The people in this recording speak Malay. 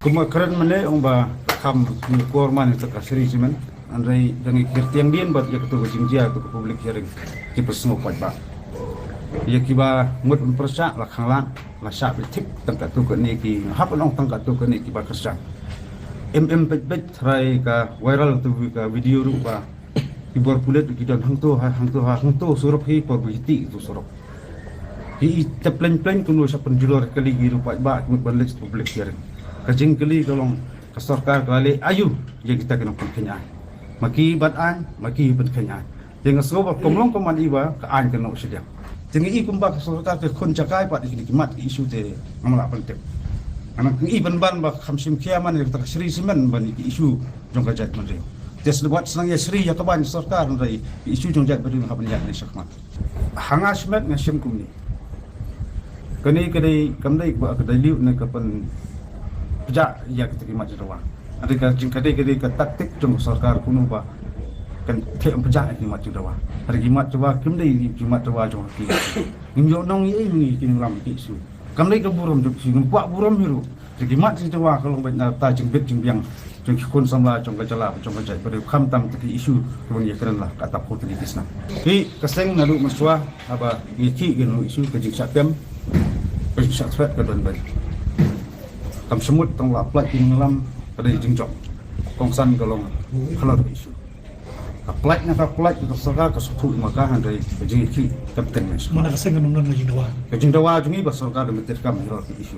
Kemakaran mana ba kam ni korman itu kasih cuman andai dengan kertiang dia buat ya ketua jingja tu publik hearing kita semua ba ya kiba ngut persa la khanglang la sha betik tangkat tu ke ni ki hap long tangkat tu ke ni ki ba kerja bet try ka viral tu ka video ru ba ibor pulet ki dan hang tu surup hi por biti tu surup hi teplen kuno sa penjulur kali gi ru ba ngut balik publik hearing kajing kali tolong ke sarkar kali ayu yang kita kena penkenyan maki badan maki penkenyan dengan sebab komlong koman iba ke an kena usidia dengan i kumba ke sarkar ke kon cakai pat iki kimat isu te amala penting anak i ban ba khamsim kiaman yang tak sri semen ban isu jong kajat mandre tes buat senang ya sri ya kaban sarkar ndai isu jong jat badu haban ya ni sakmat hangas met ngasim kumni kani kamdai ba kedai liu ne kapan ja ya kita kimat jawa ada ka jingkade ka taktik jong sarkar kuno ba kan the pejak kimat jawa hari kimat jawa kimdai kimat jawa jong ki ngyo nong ye ni kin lam ki su kamdai ka buram jong sing kwa buram hiru kimat jawa kalau ban ta jingbet jingbiang jong kun samla jong ka jala jong ka jai pada kham tam ti isu kebang ya keren lah kata ko ti kisna hi kaseng nalu maswa aba iki genu isu ka jing sapiam ka satfat ka don ban tam semut tong laplak ing lam pada jingjok kongsan golong kalau isu aplak na aplak itu sarkar ka suku maka handai jing ki kapten mana kaseng kan nunun lagi doa jing dawa jungi ba sarkar de meter kam isu